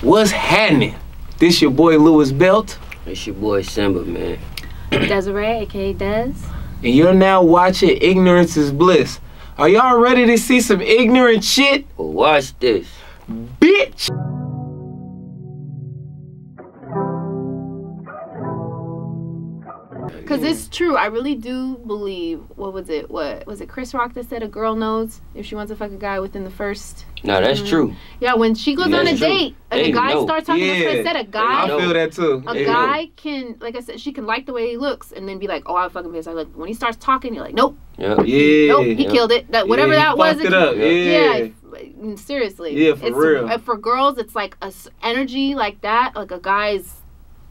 What's happening? This your boy Lewis Belt. It's your boy Simba, man. Deserey, aka Des. And you're now watching Ignorance is Bliss. Are y'all ready to see some ignorant shit? Well, watch this. Bitch! Because it's true. I really do believe, what was it Chris Rock that said a girl knows if she wants to fuck a guy within the first... No, that's true. Yeah, when she goes on a date and the guy starts talking to her, said a guy... I feel that too. A guy can, like I said, she can like the way he looks and then be like, oh, I'll fucking piss. Like, when he starts talking, you're like, nope. Yeah. Nope, he killed it. That whatever that was. Fucked it up. Yeah. Seriously. Yeah, for real. For girls, it's like a energy like that, like a guy's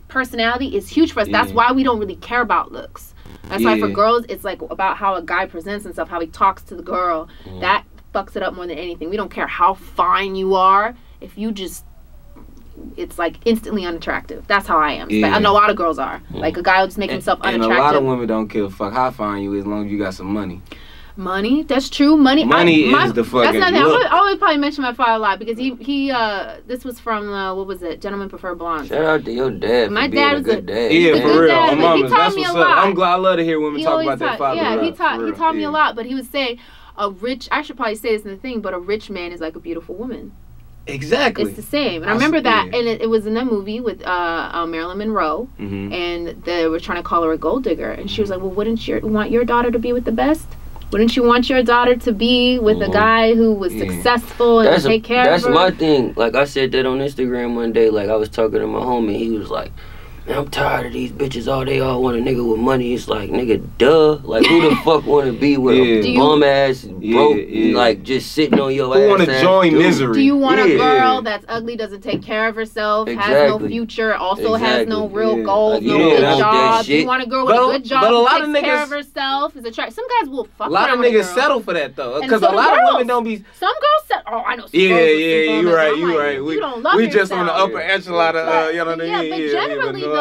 personality is huge for us. That's why we don't really care about looks. That's why for girls, it's like about how a guy presents himself, how he talks to the girl. That fucks it up more than anything. We don't care how fine you are. If you just, it's like instantly unattractive. That's how I am. I know a lot of girls are. Like a guy will just make himself unattractive. And a lot of women don't give a fuck how fine you is as long as you got some money. Money, that's true. Money is the fucking. That's nothing. I always probably mention my father a lot because he this was from what was it? Gentlemen Prefer Blondes. Shout out to your dad. My dad was a good dad. Yeah, for real. Dad, My mom, he taught me a lot. I'm glad. I love to hear women talk about their father. Yeah, he taught me a lot. But he would say I should probably say this in the thing, but a rich man is like a beautiful woman. Exactly. It's the same. And I remember that, and it was in that movie with Marilyn Monroe, and they were trying to call her a gold digger, and she was like, well, wouldn't you want your daughter to be with the best? Wouldn't you want your daughter to be with a guy who was successful and take care of her? That's my thing. Like, I said that on Instagram one day. Like, I was talking to my homie. He was like, man, I'm tired of these bitches. They all want a nigga with money. It's like, nigga, duh. Like, who the fuck want to be with a bum-ass, broke, like, just sitting on your ass? Who want to join misery? Do you want a girl that's ugly, doesn't take care of herself, has no future, also has no real goals, like, no good job? Do you want a girl with a good job who takes care of herself? Is attractive? Some guys will fuck. A lot of niggas settle for that, though. Because a lot of women don't be... Some girls settle. Oh, I know some girls. Yeah, you right. You don't love we just on the upper echelon of, you know what I mean? Yeah, but generally, though,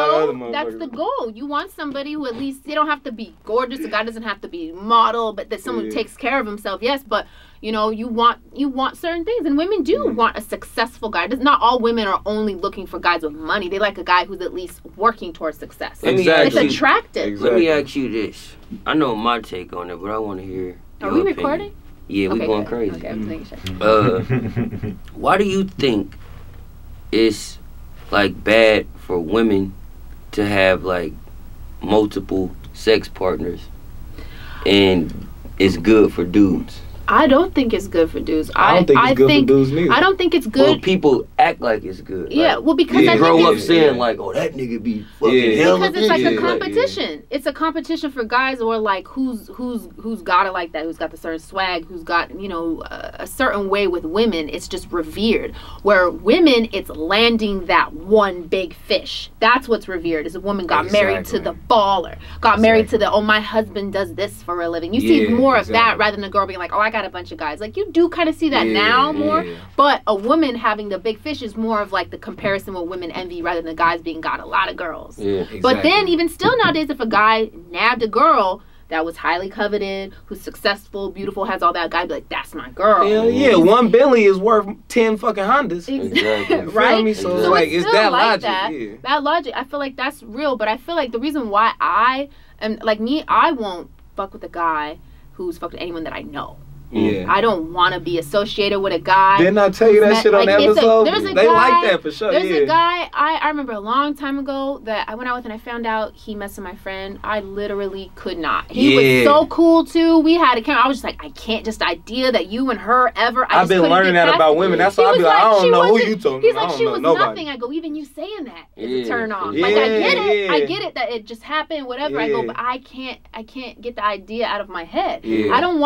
that's the goal. You want somebody who at least, they don't have to be gorgeous. The guy doesn't have to be model, but that someone who takes care of himself. Yes, but you know, you want certain things, and women do want a successful guy. Not all women are only looking for guys with money. They like a guy who's at least working towards success. Exactly. It's attractive. Exactly. Let me ask you this. I know my take on it, but I want to hear your Are we opinion. recording? Yeah, we're going crazy. Okay, I'm making sure. Why do you think it's like bad for women to have like multiple sex partners and it's good for dudes? I don't think it's good for dudes. I don't think it's good for dudes neither. I don't think it's good. Well, people act like it's good. Yeah, like, well, because I grow think up saying like, "Oh, that nigga be fucking hella." Because it's like a competition. It's a competition for guys, or like who's got it like that, who's got the certain swag, who's got a certain way with women. It's just revered. Where women, it's landing that one big fish. That's what's revered. Is a woman got married to the baller, got married to the my husband does this for a living. You see more of that rather than a girl being like, oh, I got a bunch of guys. Like, you do kind of see that now more, but a woman having the big fish is more of like the comparison with women envy rather than the guys being got a lot of girls. But then even still nowadays, if a guy nabbed a girl that was highly coveted, who's successful, beautiful, has all that, guy be like, that's my girl. Hell yeah, one Bentley is worth 10 fucking Hondas. Exactly. Right? Me? So like, it's that like logic. That logic, I feel like that's real, but I feel like the reason why I am, like me, I won't fuck with a guy who's fucked with anyone that I know. I don't want to be associated with a guy. Didn't I tell you that shit on the episode? They like that for sure. There's a guy I remember a long time ago that I went out with, and I found out he messed with my friend. I literally could not. He was so cool too. We had a camera. I was just like, I can't. Just the idea that you and her ever. I've been learning that about women. That's why I be like, I don't know who you told me. He's like, she was nothing. I go, even you saying that is a turn off. Like, I get it. I get it that it just happened. Whatever. I go, but I can't get the idea out of my head. I don't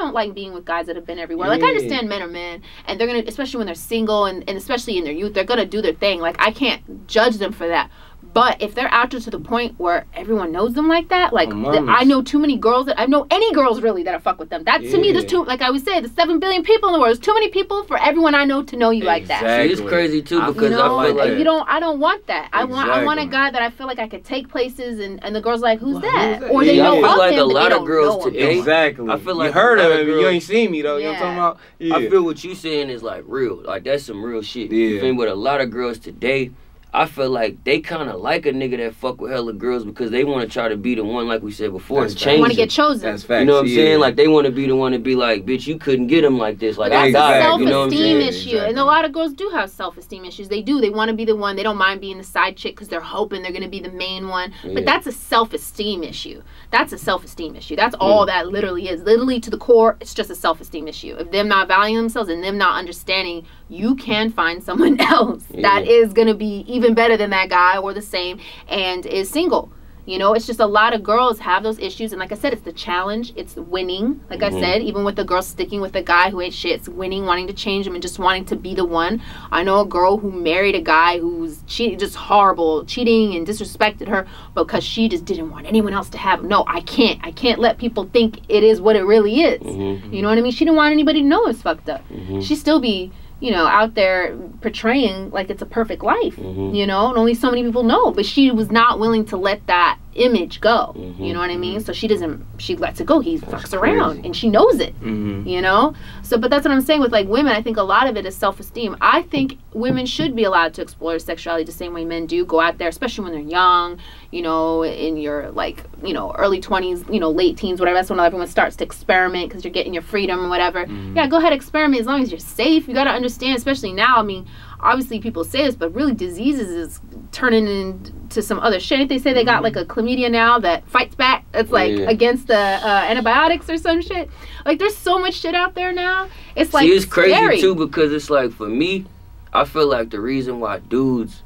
like being with guys that have been everywhere. Like, I understand men are men, and they're gonna, especially when they're single and especially in their youth, they're gonna do their thing. Like, I can't judge them for that. But if they're out there to the point where everyone knows them like that, like I know too many girls that I know any girls really that fuck with them. That to me, there's too, like I would say, there's 7 billion people in the world. There's too many people for everyone I know to know you like that. See, it's crazy too because I feel like I don't want that. I want a guy that I feel like I could take places and the girls like, who's that? Or they know I feel like him, a lot of girls today. Exactly. I feel like you heard of him. You ain't seen me though. You know what I'm talking about? I feel what you saying is like real. Like that's some real shit. You feel me? With a lot of girls today, I feel like they kind of like a nigga that fuck with hella girls because they want to try to be the one, like we said before, and change. They want to get chosen. That's facts. You know what I'm saying? Like they want to be the one to be like, bitch, you couldn't get him like this. Like that's I got a it. You know what I'm saying? self-esteem issue, and a lot of girls do have self-esteem issues. They do. They want to be the one. They don't mind being the side chick because they're hoping they're gonna be the main one. But that's a self-esteem issue. That's a self-esteem issue. That's all that literally is. Literally to the core, it's just a self-esteem issue. If them not valuing themselves and them not understanding, you can find someone else that is gonna be even better than that guy or the same and is single. You know, it's just a lot of girls have those issues, and like I said, it's the challenge, it's winning. Like I said, even with the girl sticking with a guy who ain't shit, it's winning, wanting to change him and just wanting to be the one. I know a girl who married a guy who's just horrible, cheating and disrespected her because she just didn't want anyone else to have him. No, I can't let people think it is what it really is. You know what I mean? She didn't want anybody to know it's fucked up. She still be, you know, out there portraying like it's a perfect life, you know, and only so many people know. But she was not willing to let that image go, you know what I mean? So she lets it go. He fucks around and she knows it, you know? So, but that's what I'm saying with like women. I think a lot of it is self-esteem. I think women should be allowed to explore their sexuality the same way men do. Go out there, especially when they're young, you know, in your like, you know, early 20s, you know, late teens, whatever. That's when everyone starts to experiment because you're getting your freedom or whatever. Yeah, go ahead, experiment as long as you're safe. You got to understand, especially now, I mean, obviously people say this, but really diseases is turning into some other shit. They say they got like a chlamydia now that fights back. It's like against the antibiotics or some shit. Like there's so much shit out there now. It's like it's crazy scary. too because it's like for me, I feel like the reason why dudes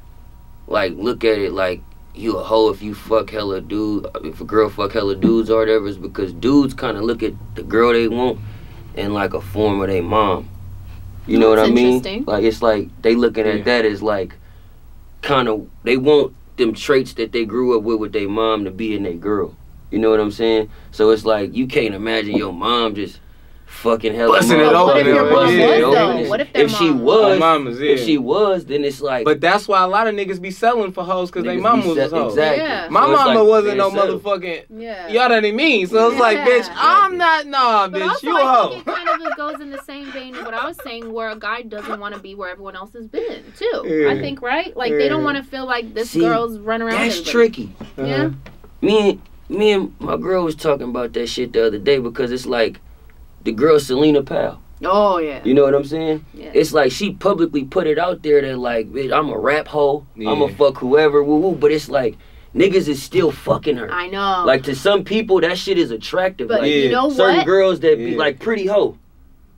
like look at it like you a hoe if you fuck hella dude, if a girl fuck hella dudes or whatever, is because dudes kind of look at the girl they want in like a form of their mom. You know what I mean? Like it's like they looking at that as like kind of they want them traits that they grew up with their mom to be in their girl. You know what I'm saying? So it's like you can't imagine your mom just fucking hella busting it open. What if your mom was though? What if their if she was, then it's like. But that's why a lot of niggas be selling for hoes because their mama was a hoe. Exactly. Yeah. My so mama like, wasn't no motherfucking. You know what I mean? So it's like, bitch, I'm not. Nah, but bitch, also, you a hoe. I think it kind of goes in the same vein of what I was saying, where a guy doesn't want to be where everyone else has been too. I think, right? Like they don't want to feel like this girl's running around. That's tricky. Yeah. Me and my girl was talking about that shit the other day because it's like the girl Selena Powell. Oh yeah. You know what I'm saying? Yeah. It's like she publicly put it out there that like, bitch, I'm a rap hoe. I'ma fuck whoever, woo woo. But it's like niggas is still fucking her. I know. Like to some people that shit is attractive. But like you know what? Certain girls that be like pretty hoe.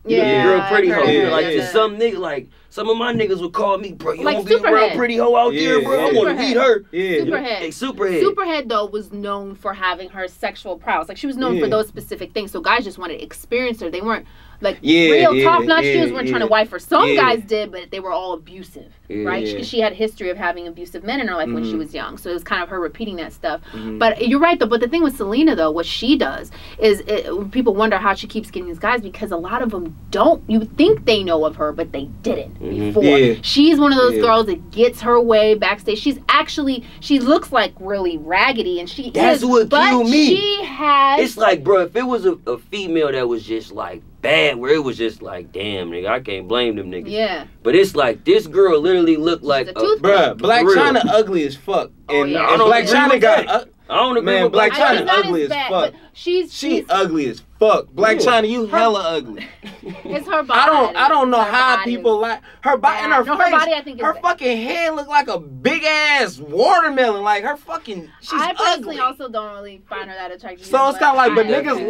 You know, the girl pretty hoe. Yeah, like to some nigga, like some of my niggas would call me, bro, you like don't be around pretty hoe out there, bro. I wanna meet her. Superhead. Superhead though was known for having her sexual prowess. Like she was known for those specific things. So guys just wanted to experience her. They weren't like real top-notch dudes weren't trying to wife her. Some guys did, but they were all abusive, right? She had a history of having abusive men in her life when she was young. So it was kind of her repeating that stuff. But you're right though. But the thing with Selena though, what she does is people wonder how she keeps getting these guys because a lot of them don't. You think they know of her, but they didn't before. She's one of those girls that gets her way backstage. She looks like really raggedy, and That's what killed me. She has. It's like, bro, if it was a female that was just like bad, where it was just like, damn, nigga, I can't blame them niggas. Yeah. But it's like this girl literally looked like bruh, Black China ugly as fuck. And Black China got. I don't agree with Black China ugly as fuck. She ugly as fuck. Black China, you hella ugly. It's her body. I don't know how people like her body and her face. Her body, I think, is her fucking head look like a big ass watermelon. Like her fucking, she's I personally ugly. also don't really find her that attractive. So it's kind of like, but niggas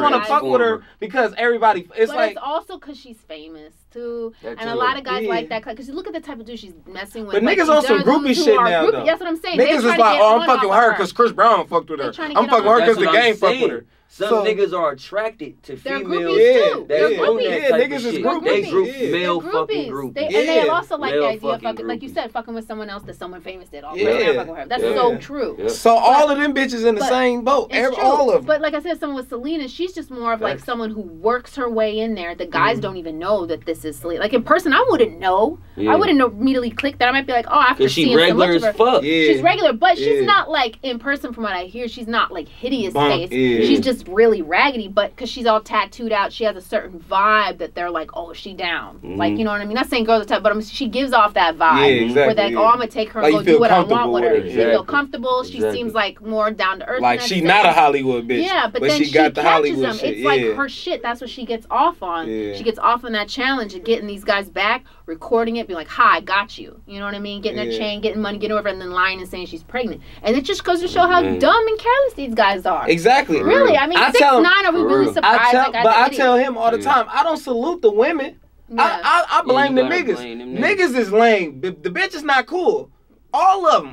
want to fuck with her because everybody. It's but like it's also because she's famous too, and a lot of guys like that because you look at the type of dude she's messing with. But niggas on some groupie shit now though. That's what I'm saying. Niggas is like, oh, I'm fucking with her because Chris Brown fucked with her. I'm fucking with her because the game fucked with her. Some niggas are attracted to They're females. groupies too. That's They're on groupies. that Yeah, type niggas of is shit. groupies. They group Yeah. male They're fucking groupies. groupies. And they also like the Male idea of fucking fucking, like you groupies. said, fucking with someone else that someone famous did. Oh, Yeah. fucking with her. That's Yeah. so true. Yeah. So all of them bitches in the But same boat. It's true. All of them. But like I said, someone with Selena, she's just more of like Facts. someone who works her way in there. The guys don't even know that this is Selena. Like in person, I wouldn't know. Yeah. I wouldn't immediately click that. I might be like, oh, after Cause she seeing so regular much as of her, fuck. Yeah. she's regular, but Yeah. she's not like in person. From what I hear, she's not like hideous Bump, face. yeah. She's just really raggedy. But because she's all tattooed out, she has a certain vibe that they're like, oh, she down. Like, you know what I mean? Not saying girls are type, but she gives off that vibe. Yeah, exactly. Where they're like, oh, I'm gonna take her Like, and you go feel do what I want comfortable with her. with her. She feel Exactly. comfortable. She Exactly. seems like more down to earth. Like in that she sense. not a Hollywood bitch. Yeah, but then she got the catches Hollywood them. shit. It's like her shit. That's what she gets off on. Yeah. She gets off on that challenge of getting these guys back, recording it, being like, "Hi, I got you." You know what I mean? Getting that chain, getting money, getting over, and then lying and saying she's pregnant. And it just goes to show how dumb and careless these guys are. Exactly. Really, I mean, I 6'9", tell him- are we really surprised? I tell him all the time, I don't salute the women. Yeah. I blame you the gotta niggas. blame them Niggas is lame. The bitch is not cool. All of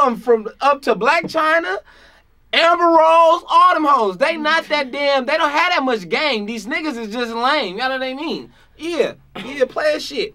them from up to Black China, Amber Rose, all them hoes. They not that damn. They don't have that much game. These niggas is just lame. You know what I mean? Yeah, player shit.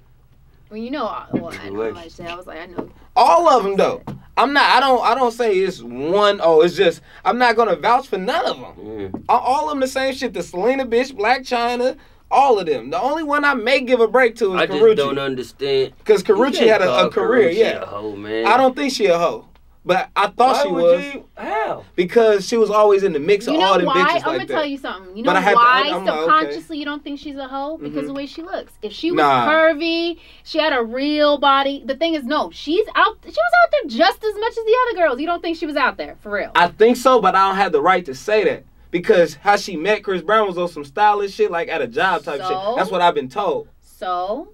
Well, you know, well, I know how much say. I was like, I know. All of them though. I'm not. I don't say it's one. Oh, it's just. I'm not gonna vouch for none of them. All of them the same shit. The Selena bitch, Black China. All of them. The only one I may give a break to is I Karrueche. just don't understand. Because Karrueche had a career, Karrueche a hoe, man. I don't think she a hoe. But I thought Why she would was. you? How? Because she was always in the mix of You know all them why? bitches I'm like gonna that. tell you something. You know But I had to- why I'm like, subconsciously you don't think she's a hoe? Because of the way she looks. If she was Nah. curvy, she had a real body. The thing is, no, she was out there just as much as the other girls. You don't think she was out there for real? I think so, but I don't have the right to say that. Because how she met Chris Brown was on some stylish shit, like at a job type So? shit. That's what I've been told. So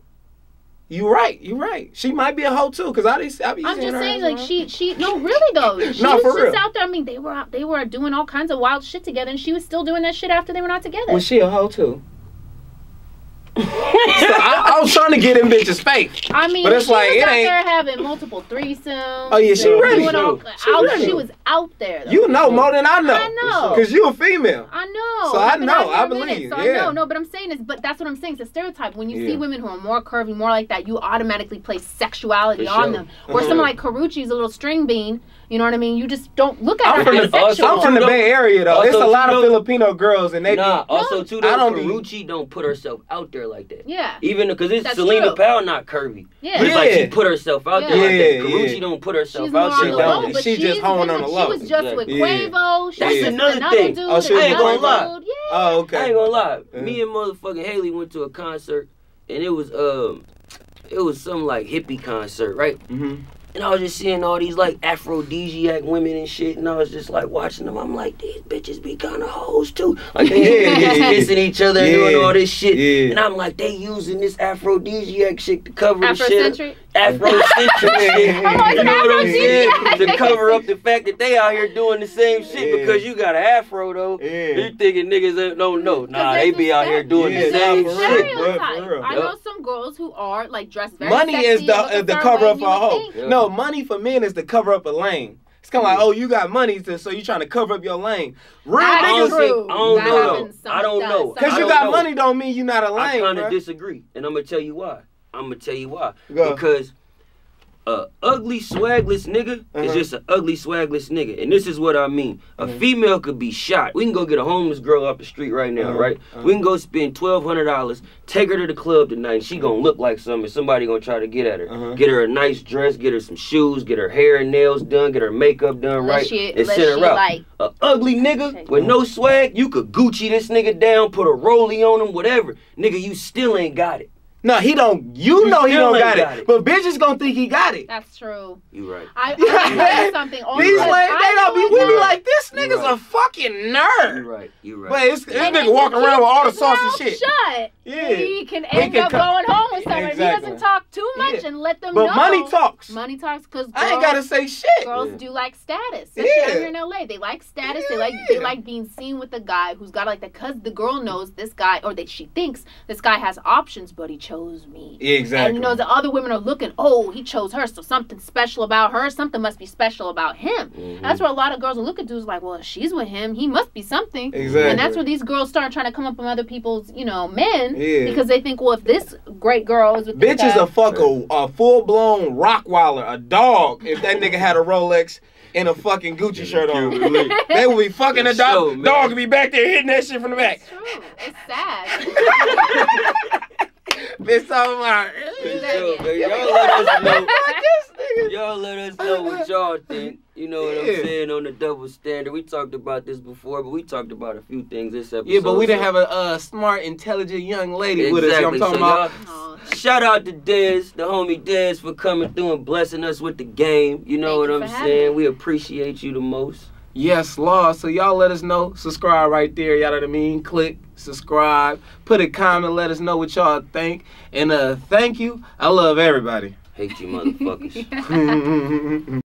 You right. She might be a hoe too, because I be I'm seeing just her saying, around. like she no, really though. She No, was for just real. out there. I mean, they were doing all kinds of wild shit together, and she was still doing that shit after they were not together. Was she a hoe too? So I was trying to get them bitches fake. I mean, But it's she like, was it out ain't- there having multiple threesomes. Oh, yeah, she and ready. doing all- She ready. She was out there. Though. You know more than I know. I know. Because you a female. I know. So I I've been know, out here I a minute, believe, So yeah. I know. No, but I'm saying is, but that's what I'm saying. It's a stereotype. When you Yeah. see women who are more curvy, more like that, you automatically place sexuality For on sure. them. Or someone like Karrueche's a little string bean. You know what I mean? You just don't look at I'm her from as the, sexual. I'm from the Bay Area though. It's a Also, lot of you know- Filipino girls and they Nah, be, also too, I though, don't be- Karrueche don't put herself out there like that. Yeah. Even because it's That's Selena true. Powell not curvy. Yeah. But it's like Yeah. she put herself out there Yeah. like that. Yeah, Karrueche yeah. don't put herself She's more out on there the like low, that. but She just she's honing been on with- the low. She was just with Yeah. Quavo. She That's was with another another thing. dude. Oh, she and was I ain't another gonna lie. dude. Yeah. Oh, I okay. ain't gonna lie. Me and motherfucking Haley went to a concert, and it was some like hippie concert, right? Mm-hmm. And I was just seeing all these like aphrodisiac women and shit, and I was just like watching them. I'm like, these bitches be kind of hoes too. Like they Yeah. kissing each other and doing Yeah. all this shit. Yeah. And I'm like, they using this aphrodisiac shit to cover the shit. Afrocentric? Afrocentric shit. Oh, it's You an know what I'm saying? aphrodisiac. To cover up the fact that they out here doing the same shit Yeah. because you got an afro though. Yeah. You thinking niggas don't know. Nah, there's they a be out here doing Yeah, the nah, same for real. shit. Stereotype. For real. I know some girls who are like dressed very Money sexy is and look the certain cover way up you for a would hoe. think. Yeah. No, money for men is to cover up a lane. It's kind of like, oh, you got money, so you trying to cover up your lane. Real That's niggas, true. I don't That know. happens I don't sometimes. know. because I you don't got know. money don't mean you not a I lane, kind of bruh. disagree, and I'm gonna tell you why. Go. Because a ugly swagless nigga is just an ugly swagless nigga, and this is what I mean. A female could be shot. We can go get a homeless girl off the street right now, right? We can go spend $1,200, take her to the club tonight, and she gonna look like something. And somebody gonna try to get at her, get her a nice dress, get her some shoes, get her hair and nails done, get her makeup done Unless right, and unless send she her out. like A ugly nigga with no swag, you could Gucci this nigga down, put a rollie on him, whatever. Nigga, you still ain't got it. No, he don't. You know he still don't ain't got got it. it. But bitches gonna think he got it. that's true. You right. I tell you something. Only These because like, I they don't be. know We be that- like, this You nigga's right. a fucking You nerd. right. You right. But it's, this And nigga if walking he around with all the keeps his saucy mouth shit. Shut. Yeah. He can end can up come- going home with someone. Exactly. If he doesn't talk too much, message and let them know. But money talks. Money talks because I ain't gotta say shit. Girls do like status, especially out here in LA. They like status. They like being seen with a guy who's got like that. Because the girl knows this guy, or that she thinks this guy has options, but he chose me. Exactly. And you know the other women are looking. Oh, he chose her, so something special about her. Something must be special about him. Mm-hmm. That's where a lot of girls will look at dudes like, well, if she's with him, he must be something. Exactly. And that's where these girls start trying to come up on other people's, men. Yeah. Because they think, well, if this great girl is with bitch is a full-blown Rottweiler, a dog. If that nigga had a Rolex and a fucking Gucci shirt on, they would be fucking a dog. Dog would be back there hitting that shit from the back. It's true. It's sad. Bitch talking about. Y'all let us know what y'all think. You know what I'm saying on the double standard. We talked about this before, but we talked about a few things this episode. Yeah, but we didn't have a smart, intelligent young lady with us. You know what I'm talking about? Shout out to Dez, the homie Dez, for coming through and blessing us with the game. You know what I'm saying? We appreciate you the most. Yes, Lord. So y'all let us know. Subscribe right there. Y'all know what I mean? Click, subscribe, put a comment, let us know what y'all think. And thank you. I love everybody. Hate you motherfuckers.